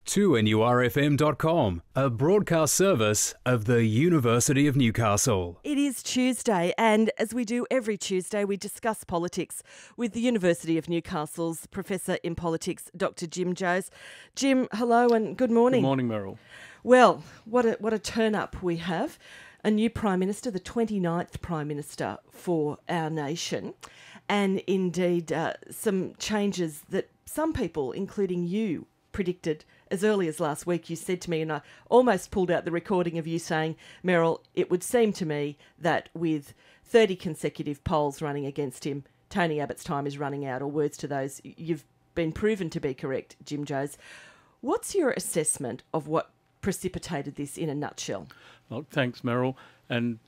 2NURFM.com, a broadcast service of the University of Newcastle. It is Tuesday, and as we do every Tuesday, we discuss politics with the University of Newcastle's Professor in Politics, Dr. Jim Joes. Jim, hello and good morning. Good morning, Meryl. Well, what a turn-up we have. A new Prime Minister, the 29th Prime Minister for our nation, and indeed some changes that some people, including you, predicted as early as last week. You said to me, and I almost pulled out the recording of you saying, Meryl, it would seem to me that with 30 consecutive polls running against him, Tony Abbott's time is running out, or words to those. You've been proven to be correct, Jim Joes. What's your assessment of what precipitated this in a nutshell? Well, thanks, Meryl. And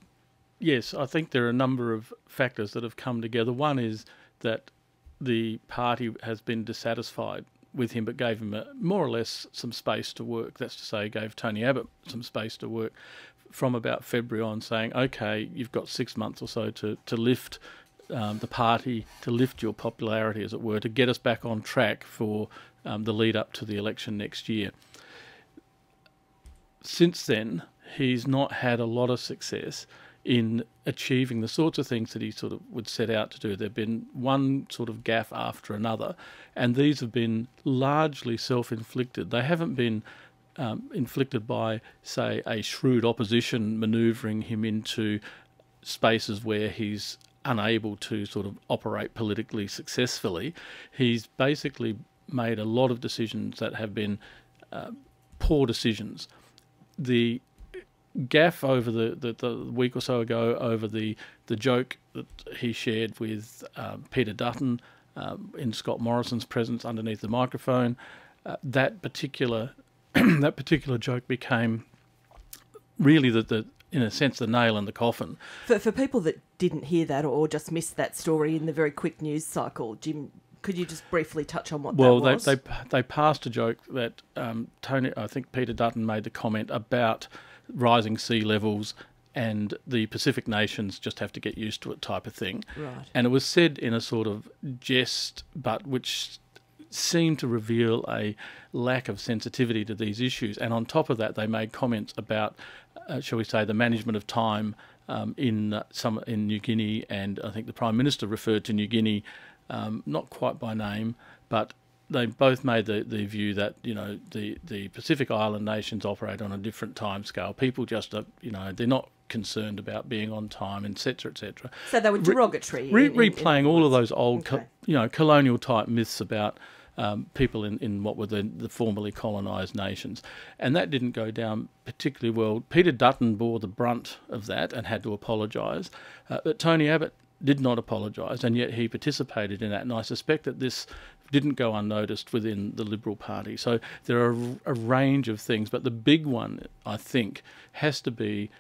yes, I think there are a number of factors that have come together. One is that the party has been dissatisfied with him, but gave him more or less some space to work. That's to say, gave Tony Abbott some space to work from about February on, saying, okay, you've got 6 months or so to lift the party, to lift your popularity, as it were, to get us back on track for the lead up to the election next year. Since then, he's not had a lot of success in achieving the sorts of things that he sort of would set out to do. There have been one sort of gaffe after another, and these have been largely self-inflicted. They haven't been inflicted by, say, a shrewd opposition manoeuvring him into spaces where he's unable to sort of operate politically successfully. He's basically made a lot of decisions that have been poor decisions. The gaffe over the week or so ago over the joke that he shared with Peter Dutton in Scott Morrison's presence underneath the microphone, that particular joke became really in a sense the nail in the coffin. For people that didn't hear that or just missed that story in the very quick news cycle, Jim, could you just briefly touch on what that was? Well, they passed a joke that Peter Dutton made the comment about rising sea levels and the Pacific nations just have to get used to it type of thing. Right. And it was said in a sort of jest, but which seemed to reveal a lack of sensitivity to these issues. And on top of that, they made comments about, shall we say, the management of time in New Guinea, and I think the Prime Minister referred to New Guinea, not quite by name, but they both made the view that, you know, the Pacific Island nations operate on a different time scale. People just, they're not concerned about being on time, etc., etc. So they were derogatory. Replaying all of those old, colonial type myths about people in what were the formerly colonised nations. And that didn't go down particularly well. Peter Dutton bore the brunt of that and had to apologise. But Tony Abbott did not apologise, and yet he participated in that. And I suspect that this didn't go unnoticed within the Liberal Party. So there are a range of things, but the big one, I think, has to be,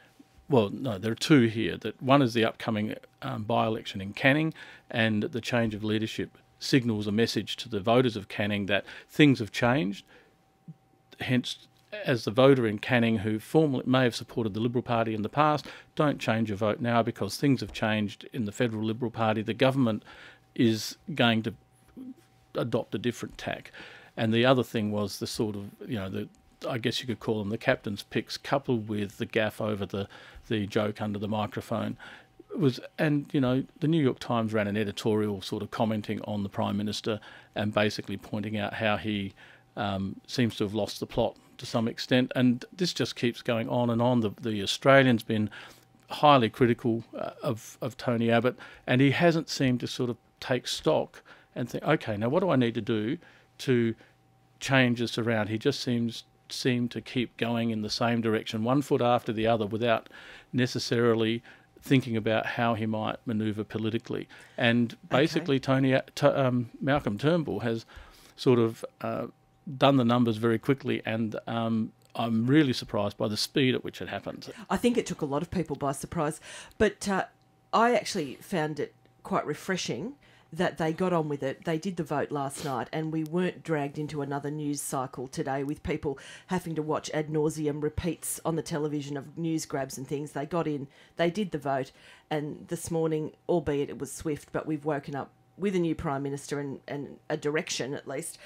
well, no, there are two here. That one is the upcoming by-election in Canning, and the change of leadership signals a message to the voters of Canning that things have changed. Hence, as the voter in Canning who formerly may have supported the Liberal Party in the past, don't change your vote now because things have changed in the federal Liberal Party. The government is going to adopt a different tack. And the other thing was the sort of, I guess you could call them the captain's picks, coupled with the gaffe over the joke under the microphone. The New York Times ran an editorial sort of commenting on the Prime Minister and basically pointing out how he seems to have lost the plot to some extent. And this just keeps going on and on. The Australian's been highly critical of Tony Abbott, and he hasn't seemed to sort of take stock and think, okay, now what do I need to do to change this around? He just seemed to keep going in the same direction, one foot after the other, without necessarily thinking about how he might manoeuvre politically. And basically, Malcolm Turnbull has sort of done the numbers very quickly, and I'm really surprised by the speed at which it happened. I think it took a lot of people by surprise, but I actually found it quite refreshing that they got on with it. They did the vote last night, and we weren't dragged into another news cycle today with people having to watch ad nauseum repeats on the television of news grabs and things. They got in, they did the vote, and this morning, albeit it was swift, but we've woken up with a new Prime Minister and a direction at least.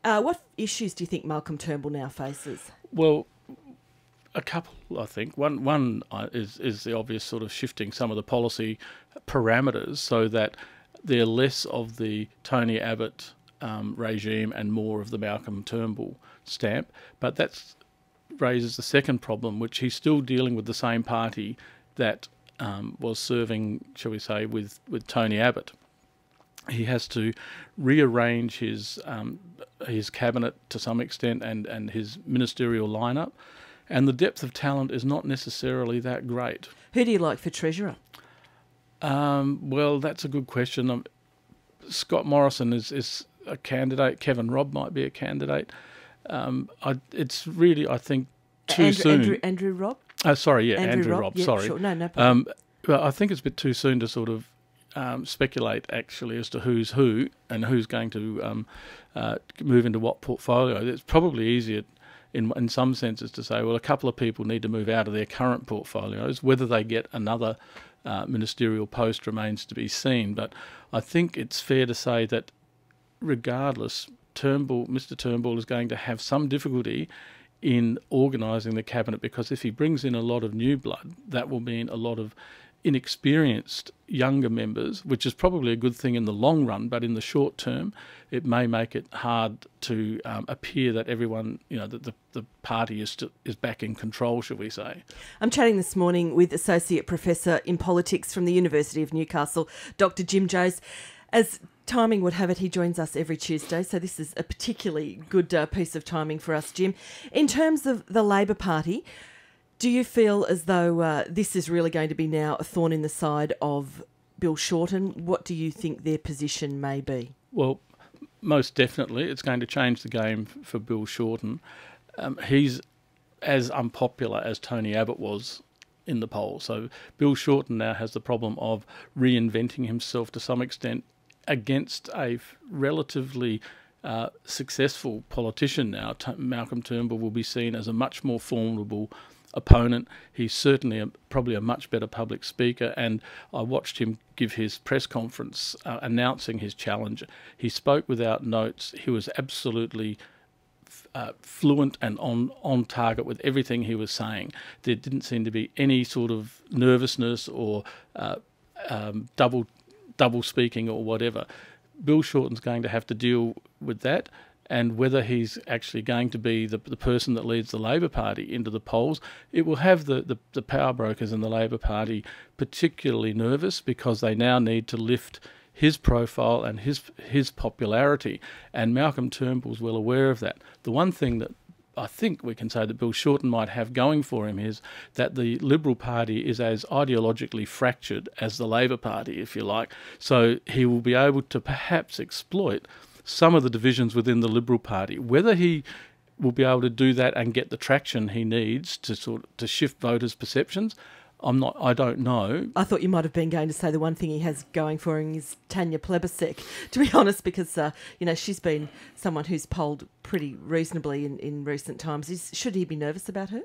What issues do you think Malcolm Turnbull now faces? Well, a couple, I think. One is the obvious sort of shifting some of the policy parameters so that they're less of the Tony Abbott regime and more of the Malcolm Turnbull stamp. But that raises the second problem, which he's still dealing with the same party that was serving, shall we say, with Tony Abbott. He has to rearrange his cabinet to some extent and his ministerial lineup, and the depth of talent is not necessarily that great. Who do you like for Treasurer? Well, that's a good question. Scott Morrison is a candidate. Kevin Robb might be a candidate. It's really, I think, too soon. Andrew Robb? Andrew Robb. Yeah, sorry. Sure. No problem. But I think it's a bit too soon to sort of speculate actually as to who's who and who's going to move into what portfolio. It's probably easier in some senses to say, well, a couple of people need to move out of their current portfolios. Whether they get another ministerial post remains to be seen. But I think it's fair to say that regardless, Mr. Turnbull is going to have some difficulty in organising the cabinet, because if he brings in a lot of new blood, that will mean a lot of inexperienced younger members, which is probably a good thing in the long run, but in the short term it may make it hard to appear that everyone, that the party is back in control, shall we say. I'm chatting this morning with Associate Professor in Politics from the University of Newcastle, Dr. Jim Joes. As timing would have it, he joins us every Tuesday, so this is a particularly good piece of timing for us, Jim. In terms of the Labor Party, do you feel as though this is really going to be now a thorn in the side of Bill Shorten? What do you think their position may be? Well, most definitely it's going to change the game for Bill Shorten. He's as unpopular as Tony Abbott was in the polls. So Bill Shorten now has the problem of reinventing himself to some extent against a relatively successful politician now. Malcolm Turnbull will be seen as a much more formidable opponent. He's certainly probably a much better public speaker, and I watched him give his press conference announcing his challenge. He spoke without notes. He was absolutely fluent and on target with everything he was saying. There didn't seem to be any sort of nervousness or double speaking or whatever. Bill Shorten's going to have to deal with that, and whether he's actually going to be the person that leads the Labor Party into the polls, it will have the power brokers in the Labor Party particularly nervous, because they now need to lift his profile and his popularity, and Malcolm Turnbull's well aware of that. The one thing that I think we can say that Bill Shorten might have going for him is that the Liberal Party is as ideologically fractured as the Labor Party, if you like. So he will be able to perhaps exploit some of the divisions within the Liberal Party. Whether he will be able to do that and get the traction he needs to shift voters' perceptions, I don't know. I thought you might have been going to say the one thing he has going for him is Tanya Plibersek, to be honest, because she's been someone who's polled pretty reasonably in recent times. Should he be nervous about her?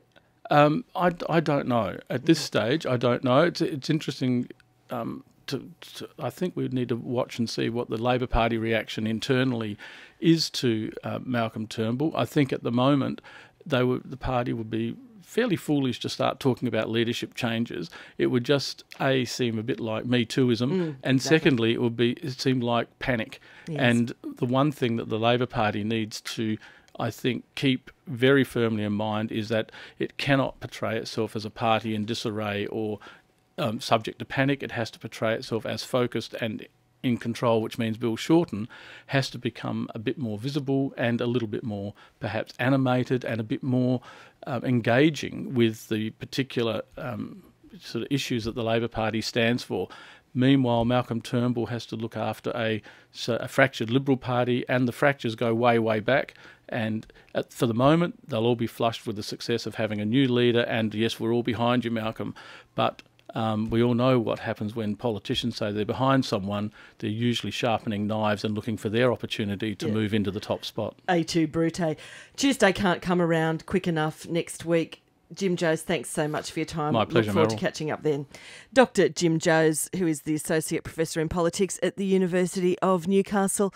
I don't know. At this stage, I don't know. It's interesting. I think we need to watch and see what the Labor Party reaction internally is to Malcolm Turnbull. I think at the moment the party would be fairly foolish to start talking about leadership changes. It would just seem a bit like Me Tooism, and secondly it seemed like panic. Yes. And the one thing that the Labor Party needs to, I think, keep very firmly in mind is that it cannot portray itself as a party in disarray or subject to panic. It has to portray itself as focused and in control, which means Bill Shorten has to become a bit more visible and a little bit more perhaps animated and a bit more engaging with the particular sort of issues that the Labor Party stands for. Meanwhile, Malcolm Turnbull has to look after a fractured Liberal Party, and the fractures go way, way back. And for the moment, they'll all be flushed with the success of having a new leader, and yes, we're all behind you, Malcolm, but we all know what happens when politicians say they're behind someone. They're usually sharpening knives and looking for their opportunity to move into the top spot. A2 Brute. Tuesday can't come around quick enough next week. Jim Joes, thanks so much for your time. My pleasure, Look forward Meryl. to catching up then. Dr. Jim Joes, who is the Associate Professor in Politics at the University of Newcastle.